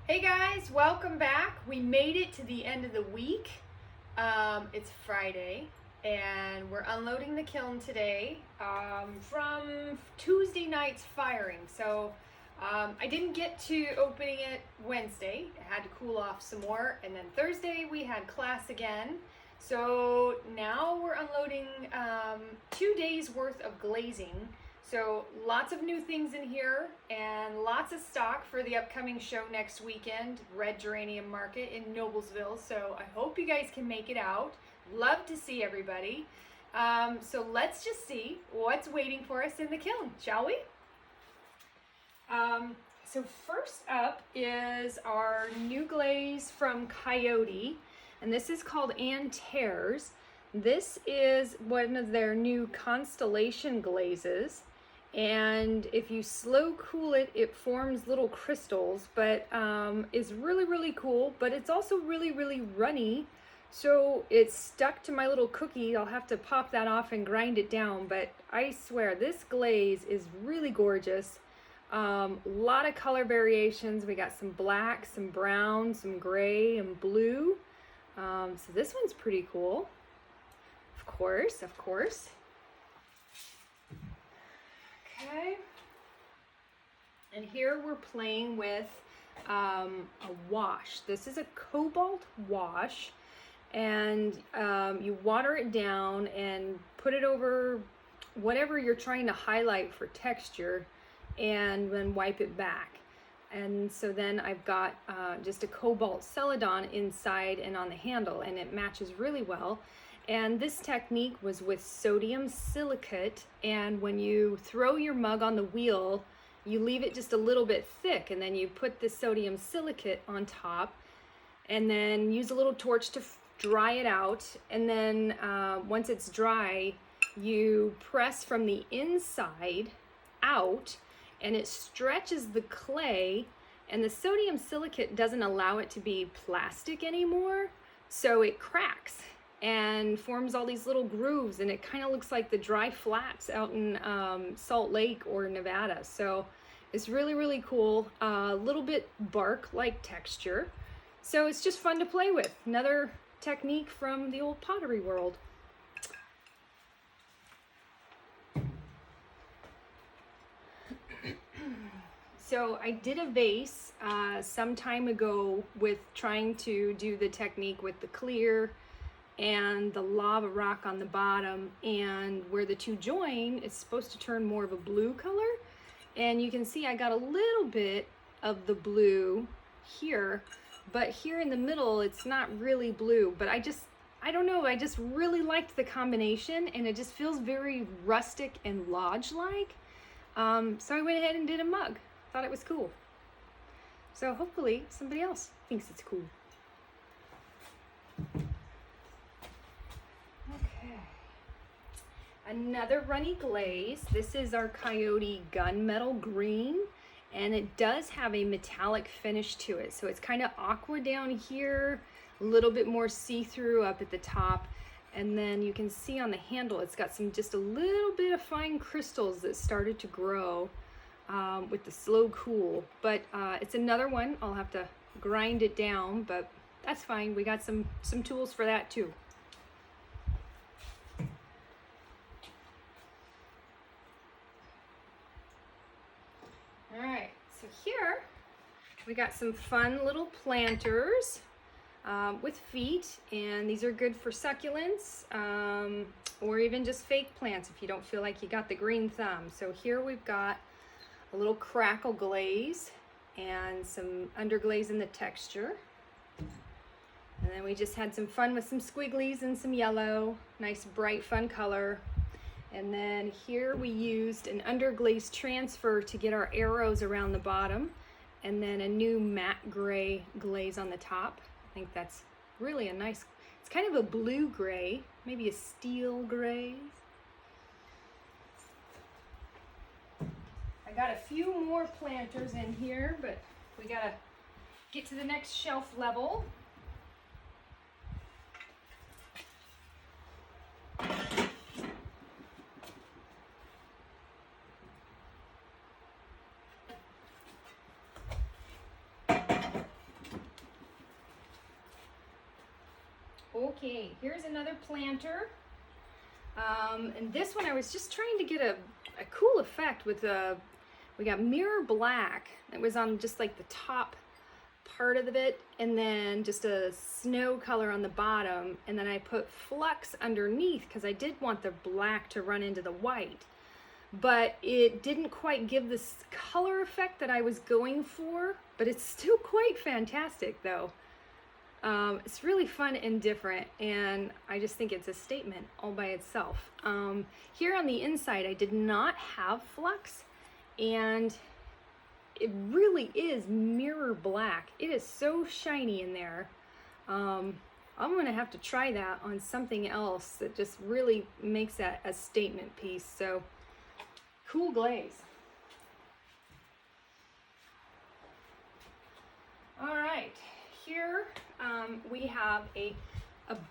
Hey guys, welcome back. We made it to the end of the week. It's Friday and we're unloading the kiln today from Tuesday night's firing. So I didn't get to opening it Wednesday. I had to cool off some more, and then Thursday we had class again. So now we're unloading 2 days worth of glazing. So lots of new things in here and lots of stock for the upcoming show next weekend, Red Geranium Market in Noblesville. So I hope you guys can make it out. Love to see everybody. So let's just see what's waiting for us in the kiln, shall we? So first up is our new glaze from Coyote, and this is called Ann Tears. This is one of their new Constellation glazes, and if you slow cool it, it forms little crystals, but is really cool, but it's also really runny. So it's stuck to my little cookie. I'll have to pop that off and grind it down, but I swear this glaze is really gorgeous. Lot of color variations. We got some black, some brown, some gray, and blue. So this one's pretty cool. Of course. Okay. And here we're playing with a wash. This is a cobalt wash, and you water it down and put it over whatever you're trying to highlight for texture, and then wipe it back. And so then I've got just a cobalt celadon inside and on the handle, and it matches really well. And this technique was with sodium silicate, and when you throw your mug on the wheel, you leave it just a little bit thick, and then you put the sodium silicate on top, and then use a little torch to dry it out. And then once it's dry, you press from the inside out, and it stretches the clay, and the sodium silicate doesn't allow it to be plastic anymore, so it cracks and forms all these little grooves, and it kind of looks like the dry flats out in Salt Lake or Nevada. So it's really cool. A little bit bark-like texture, so it's just fun to play with. Another technique from the old pottery world. So I did a vase some time ago with trying to do the technique with the clear and the lava rock on the bottom, and where the two join, it's supposed to turn more of a blue color. And you can see I got a little bit of the blue here, but here in the middle it's not really blue. But I don't know, I just really liked the combination, and it just feels very rustic and lodge-like. So I went ahead and did a mug. Thought it was cool. So hopefully somebody else thinks it's cool. Okay. Another runny glaze. This is our Coyote Gunmetal Green, and it does have a metallic finish to it. So it's kind of aqua down here, a little bit more see-through up at the top. And then you can see on the handle, it's got just a little bit of fine crystals that started to grow with the slow cool. But it's another one. I'll have to grind it down, but that's fine. We got some tools for that too. All right, so here we got some fun little planters with feet, and these are good for succulents or even just fake plants if you don't feel like you got the green thumb. So here we've got a little crackle glaze and some underglaze in the texture. And then we just had some fun with some squigglies and some yellow, nice bright fun color. And then here we used an underglaze transfer to get our arrows around the bottom, and then a new matte gray glaze on the top. I think that's really a nice, it's kind of a blue gray, maybe a steel gray. I got a few more planters in here, but we gotta get to the next shelf level. Okay, here's another planter. And this one I was just trying to get a cool effect with we got mirror black. It was on just like the top part of it, and then just a snow color on the bottom, and then I put flux underneath because I did want the black to run into the white, but it didn't quite give this color effect that I was going for, but it's still quite fantastic though. It's really fun and different, and I just think it's a statement all by itself. Here on the inside I did not have flux, and it really is mirror black. It is so shiny in there. I'm gonna have to try that on something else that just really makes that a statement piece. So cool glaze. All right, here we have a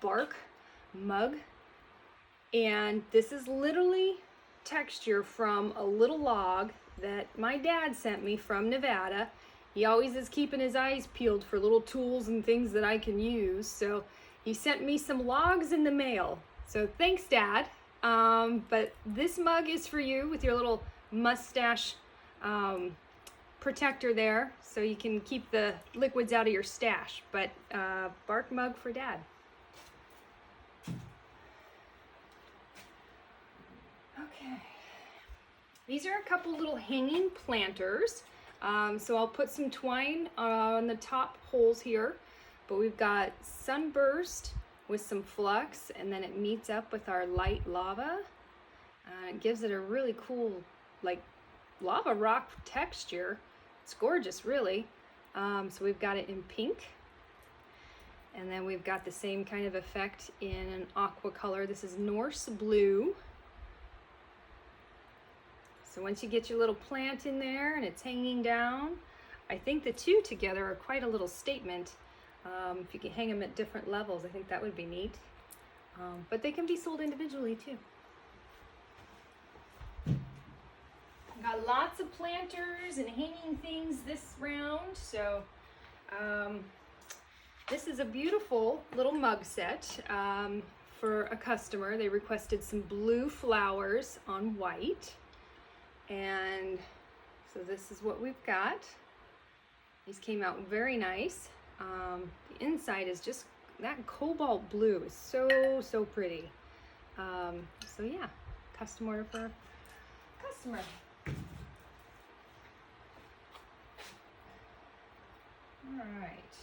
bark mug, and this is literally texture from a little log that my dad sent me from Nevada. He always is keeping his eyes peeled for little tools and things that I can use, so he sent me some logs in the mail. So thanks, Dad. But this mug is for you with your little mustache protector there, so you can keep the liquids out of your stash. But bark mug for Dad. Okay. These are a couple little hanging planters. So I'll put some twine on the top holes here, but we've got sunburst with some flux, and then it meets up with our light lava. It gives it a really cool, like, lava rock texture. It's gorgeous, really. So we've got it in pink, and then we've got the same kind of effect in an aqua color. This is Norse blue. So once you get your little plant in there and it's hanging down, I think the two together are quite a little statement. If you can hang them at different levels, I think that would be neat. But they can be sold individually too. Got lots of planters and hanging things this round. So this is a beautiful little mug set for a customer. They requested some blue flowers on white. And so this is what we've got. These came out very nice. The inside is just, that cobalt blue is so pretty. So yeah, custom order for a customer. All right.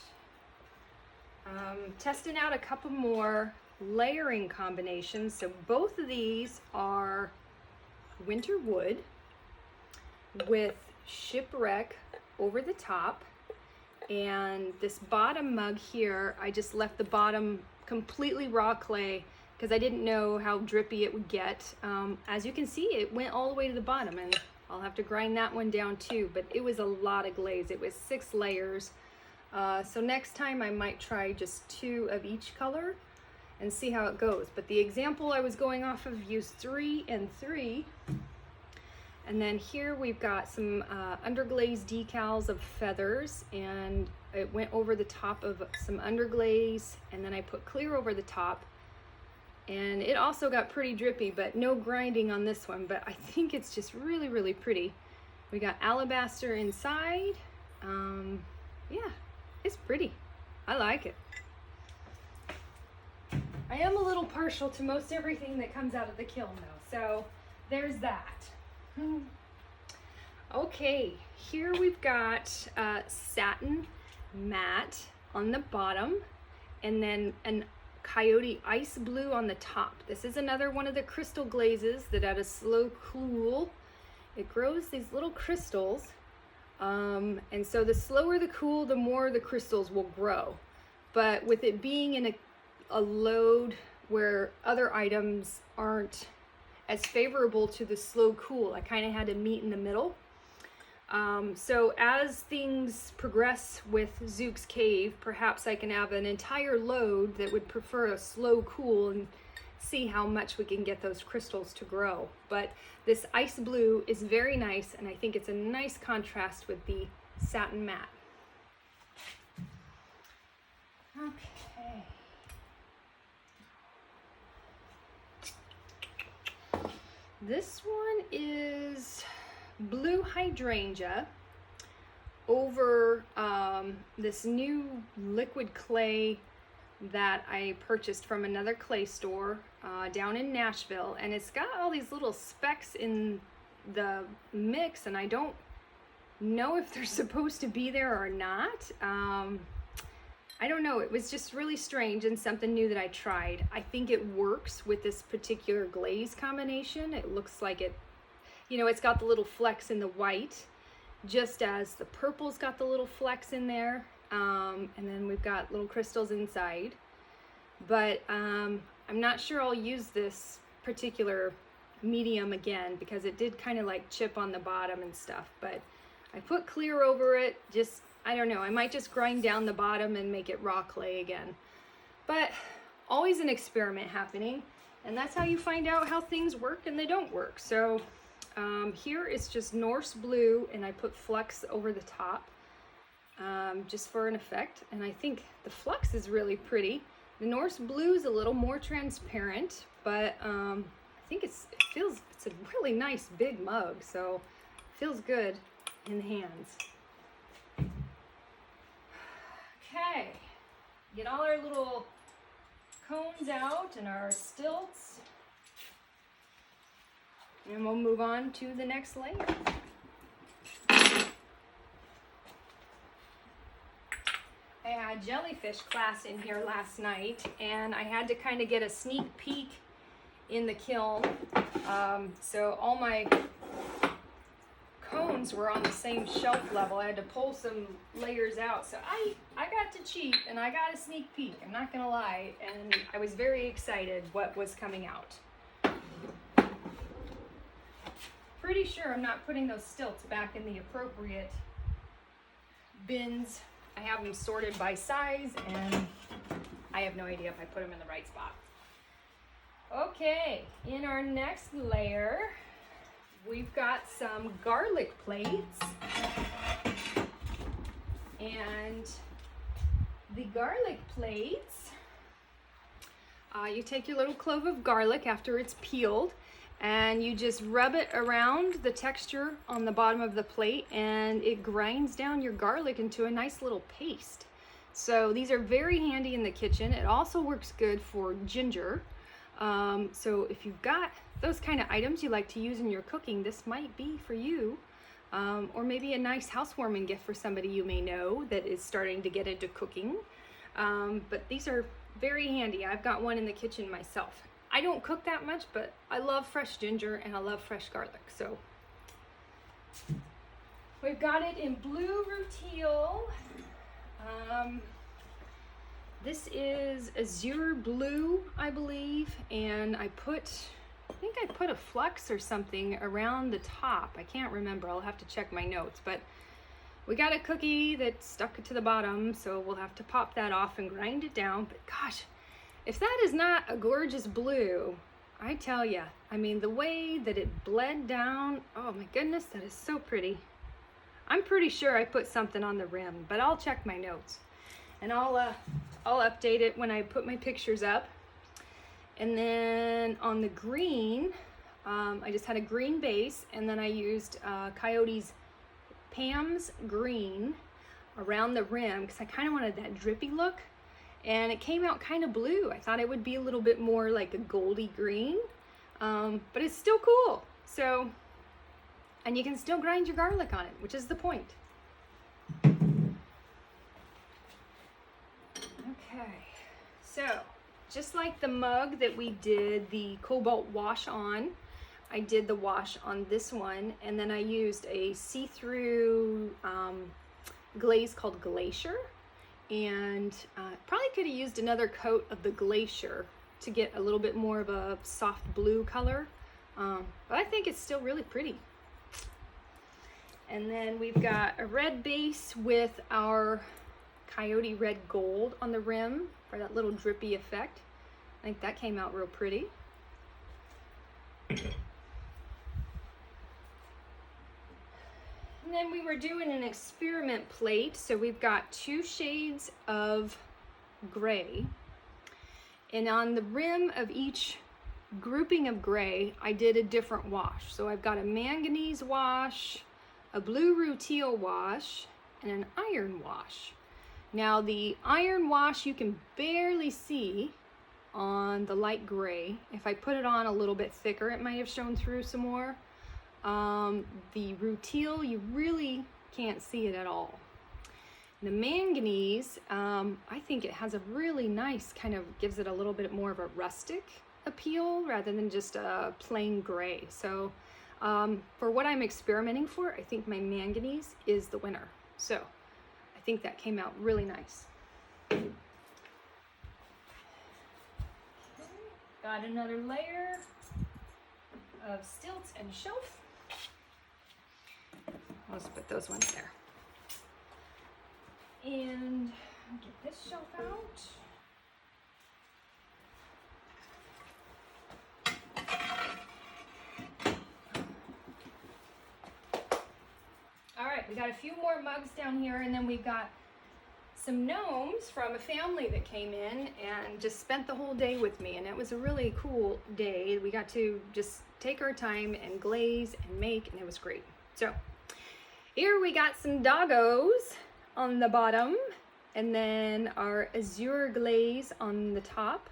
Testing out a couple more layering combinations. So both of these are winter wood with shipwreck over the top, and this bottom mug here, I just left the bottom completely raw clay because I didn't know how drippy it would get. As you can see, it went all the way to the bottom, and I'll have to grind that one down too, but it was a lot of glaze. It was 6 layers. So next time I might try just 2 of each color and see how it goes. But the example I was going off of used 3 and 3. And then here we've got some underglaze decals of feathers, and it went over the top of some underglaze, and then I put clear over the top, and it also got pretty drippy, but no grinding on this one. But I think it's just really pretty. We got alabaster inside. Yeah, it's pretty. I like it. I am a little partial to most everything that comes out of the kiln though, so there's that. Okay, here we've got satin matte on the bottom, and then an coyote ice blue on the top. This is another one of the crystal glazes that at a slow cool, it grows these little crystals. And so the slower the cool, the more the crystals will grow. But with it being in a load where other items aren't as favorable to the slow cool, I kind of had to meet in the middle. So as things progress with Zook's Cave, perhaps I can have an entire load that would prefer a slow cool and see how much we can get those crystals to grow. But this ice blue is very nice, and I think it's a nice contrast with the satin matte. Okay. This one is blue hydrangea over this new liquid clay that I purchased from another clay store down in Nashville, and it's got all these little specks in the mix, and I don't know if they're supposed to be there or not. I don't know, it was just really strange and something new that I tried. I think it works with this particular glaze combination. It looks like it, you know, it's got the little flecks in the white, just as the purple's got the little flecks in there. And then we've got little crystals inside. But I'm not sure I'll use this particular medium again because it did kind of like chip on the bottom and stuff. But I put clear over it, just, I don't know, I might just grind down the bottom and make it raw clay again. But always an experiment happening, and that's how you find out how things work and they don't work. So here it's just Norse blue, and I put flux over the top just for an effect, and I think the flux is really pretty. The Norse blue is a little more transparent, but I think it's a really nice big mug, so it feels good in the hands. Okay, get all our little cones out and our stilts, and we'll move on to the next layer. I had jellyfish class in here last night, and I had to kind of get a sneak peek in the kiln. So all my cones were on the same shelf level. I had to pull some layers out. So I got to cheat, and I got a sneak peek, I'm not gonna lie, and I was very excited what was coming out. Pretty sure I'm not putting those stilts back in the appropriate bins. I have them sorted by size, and I have no idea if I put them in the right spot. Okay, in our next layer, we've got some garlic plates. And the garlic plates, you take your little clove of garlic after it's peeled, and you just rub it around the texture on the bottom of the plate, and it grinds down your garlic into a nice little paste. So these are very handy in the kitchen. It also works good for ginger. So if you've got those kind of items you like to use in your cooking, this might be for you. Or maybe a nice housewarming gift for somebody you may know that is starting to get into cooking. But these are very handy. I've got one in the kitchen myself. I don't cook that much, but I love fresh ginger and I love fresh garlic. So we've got it in blue rutile. This is azure blue, I believe, and I think I put a flux or something around the top. I can't remember, I'll have to check my notes, but we got a cookie that stuck to the bottom, so we'll have to pop that off and grind it down. But gosh, if that is not a gorgeous blue, I tell ya, I mean, the way that it bled down, oh my goodness, that is so pretty. I'm pretty sure I put something on the rim, but I'll check my notes. And I'll update it when I put my pictures up. And then on the green, I just had a green base, and then I used Coyote's Pam's green around the rim because I kind of wanted that drippy look. And it came out kind of blue. I thought it would be a little bit more like a goldy green, but it's still cool. So, and you can still grind your garlic on it, which is the point. Okay, so just like the mug that we did the cobalt wash on, I did the wash on this one, and then I used a see-through glaze called Glacier, and probably could have used another coat of the Glacier to get a little bit more of a soft blue color, but I think it's still really pretty. And then we've got a red base with our Coyote red gold on the rim for that little drippy effect. I think that came out real pretty. And then we were doing an experiment plate, so we've got 2 shades of gray, and on the rim of each grouping of gray, I did a different wash. So I've got a manganese wash, a blue rutile wash, and an iron wash. Now the iron wash you can barely see on the light gray. If I put it on a little bit thicker, it might have shown through some more. The rutile, you really can't see it at all. The manganese, I think it has a really nice kind of, gives it a little bit more of a rustic appeal rather than just a plain gray. So for what I'm experimenting for, I think my manganese is the winner. So I think that came out really nice. Got another layer of stilts and shelf. Let's put those ones there. And get this shelf out. All right, we got a few more mugs down here, and then we've got some gnomes from a family that came in and just spent the whole day with me, and it was a really cool day. We got to just take our time and glaze and make, and it was great. So here we got some doggos on the bottom, and then our azure glaze on the top.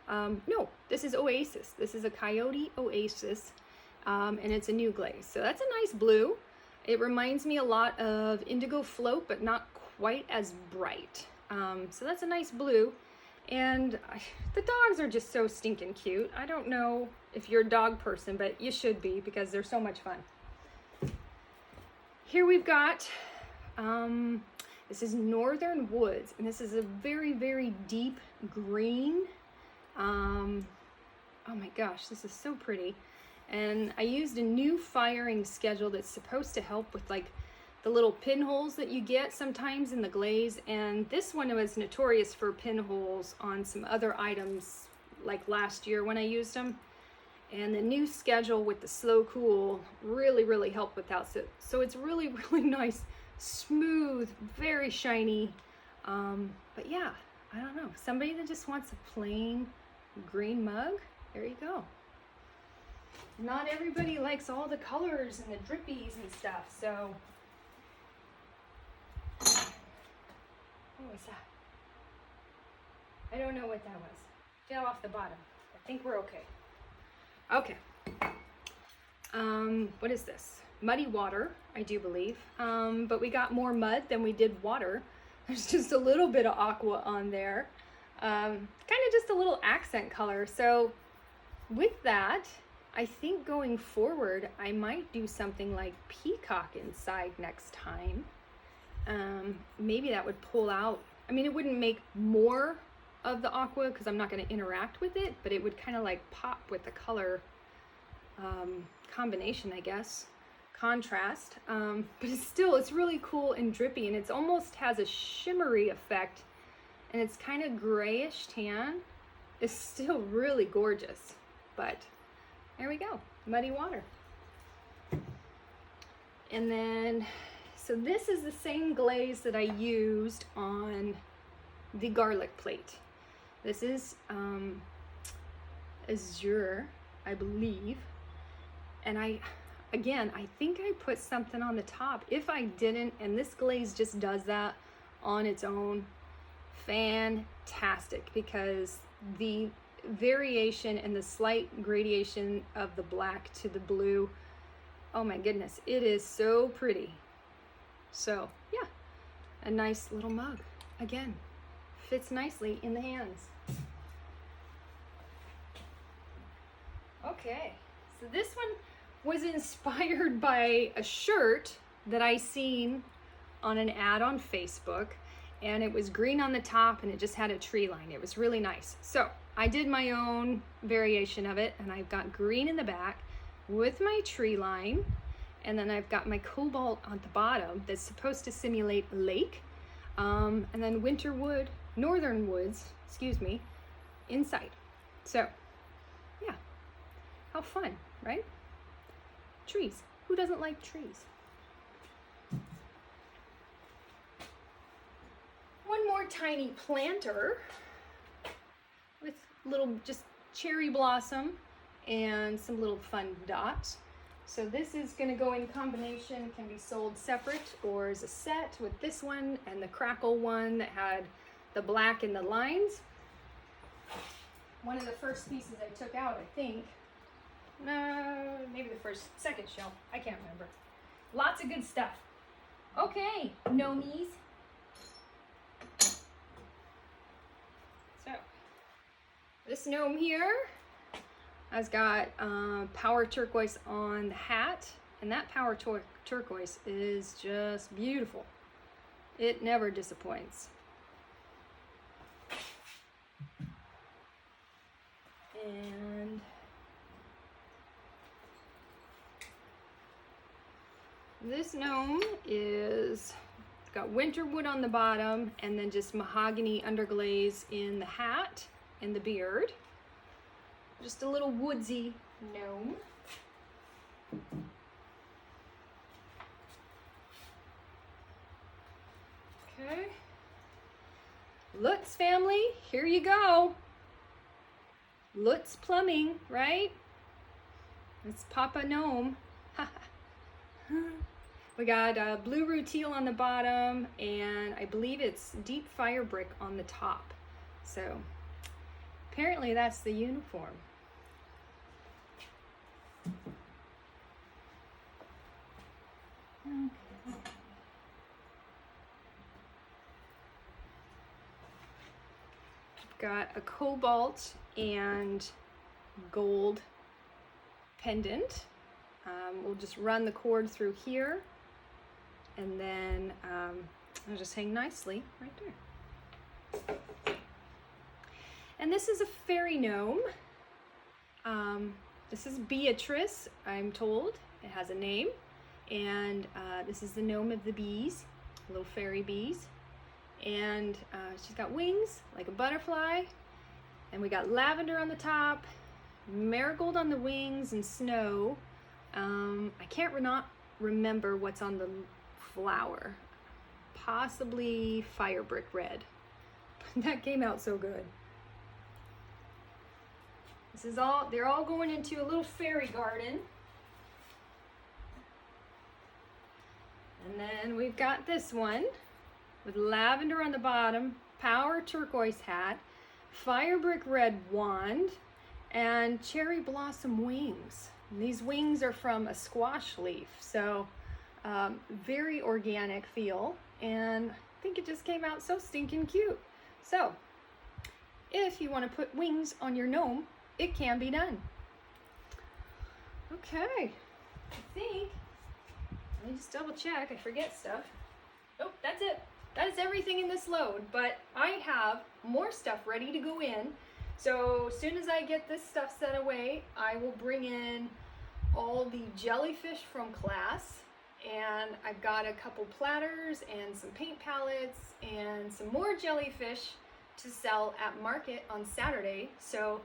No, this is Oasis. This is a Coyote Oasis, and it's a new glaze. So that's a nice blue. It reminds me a lot of Indigo Float, but not quite as bright. So that's a nice blue. And the dogs are just so stinking cute. I don't know if you're a dog person, but you should be because they're so much fun. Here we've got, this is Northern Woods, and this is a very, very deep green. Oh my gosh, this is so pretty. And I used a new firing schedule that's supposed to help with like the little pinholes that you get sometimes in the glaze. And this one was notorious for pinholes on some other items like last year when I used them. And the new schedule with the slow cool really, really helped with that. So it's really, really nice, smooth, very shiny. But yeah, I don't know. Somebody that just wants a plain green mug, there you go. Not everybody likes all the colors and the drippies and stuff, so. What was that? I don't know what that was. Fell off the bottom. I think we're okay. Okay. What is this? Muddy water, I do believe. But we got more mud than we did water. There's just a little bit of aqua on there. Kind of just a little accent color. So with that, I think going forward, I might do something like peacock inside next time. Maybe that would pull out, I mean, it wouldn't make more of the aqua because I'm not going to interact with it, but it would kind of like pop with the color combination, I guess, contrast. But it's really cool and drippy, and it's almost has a shimmery effect, and it's kind of grayish tan. It's still really gorgeous, but there we go, muddy water. And then, so this is the same glaze that I used on the garlic plate. This is azure, I believe. And I think I put something on the top. If I didn't, and this glaze just does that on its own, fantastic, because the variation and the slight gradation of the black to the blue, oh my goodness, it is so pretty. So yeah, a nice little mug. Again, fits nicely in the hands. Okay, so this one was inspired by a shirt that I seen on an ad on Facebook, and it was green on the top and it just had a tree line. It was really nice. So I did my own variation of it, and I've got green in the back with my tree line, and then I've got my cobalt on the bottom that's supposed to simulate a lake, and then northern woods, inside. So yeah, how fun, right? Trees. Who doesn't like trees? One more tiny planter with little just cherry blossom and some little fun dots. So this is going to go in combination, can be sold separate or as a set with this one and the crackle one that had the black and the lines. One of the first pieces I took out, I think. No, maybe the second shell. I can't remember. Lots of good stuff. Okay, gnomies. So, this gnome here has got power turquoise on the hat, and that power turquoise is just beautiful. It never disappoints. And this gnome is got winter wood on the bottom and then just mahogany underglaze in the hat and the beard. Just a little woodsy gnome. Okay. Lutz family, here you go. Lutz Plumbing, right? It's Papa Gnome. We got blue rutile on the bottom, and I believe it's deep fire brick on the top. So apparently that's the uniform. Okay. Got a cobalt and gold pendant. We'll just run the cord through here, and then it'll just hang nicely right there. And this is a fairy gnome. This is Beatrice, I'm told. It has a name. And this is the gnome of the bees, little fairy bees. And she's got wings like a butterfly, and we got lavender on the top, marigold on the wings, and snow. I can't not remember what's on the flower. Possibly fire brick red. That came out so good. This is all, they're all going into a little fairy garden. And then we've got this one with lavender on the bottom, power turquoise hat, fire brick red wand, and cherry blossom wings. And these wings are from a squash leaf, so very organic feel, and I think it just came out so stinking cute. So if you want to put wings on your gnome, it can be done. Okay, I think, let me just double check, I forget stuff. Oh, that's it. That is everything in this load, but I have more stuff ready to go in. So as soon as I get this stuff set away, I will bring in all the jellyfish from class, and I've got a couple platters and some paint palettes and some more jellyfish to sell at market on Saturday. So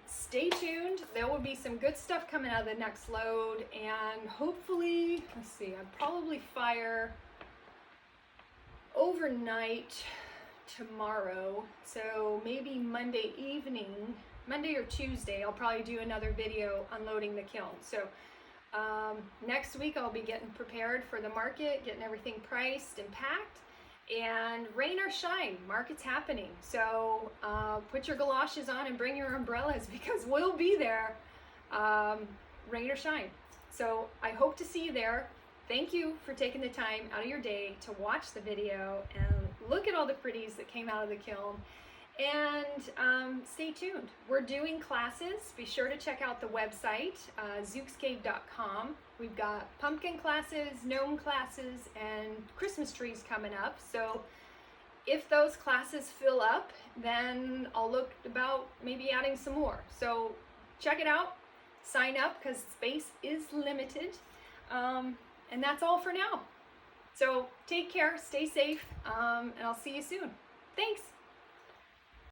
stay tuned. There will be some good stuff coming out of the next load, and hopefully, let's see, I'll probably fire overnight tomorrow, so maybe Monday evening, Monday or Tuesday, I'll probably do another video unloading the kiln. So next week I'll be getting prepared for the market, getting everything priced and packed, and rain or shine, market's happening. So put your galoshes on and bring your umbrellas, because we'll be there, rain or shine. So I hope to see you there. Thank you for taking the time out of your day to watch the video and look at all the pretties that came out of the kiln. And stay tuned. We're doing classes. Be sure to check out the website, zookscave.com. We've got pumpkin classes, gnome classes, and Christmas trees coming up. So if those classes fill up, then I'll look about maybe adding some more. So check it out. Sign up, because space is limited. And that's all for now. So take care, stay safe, and I'll see you soon. Thanks.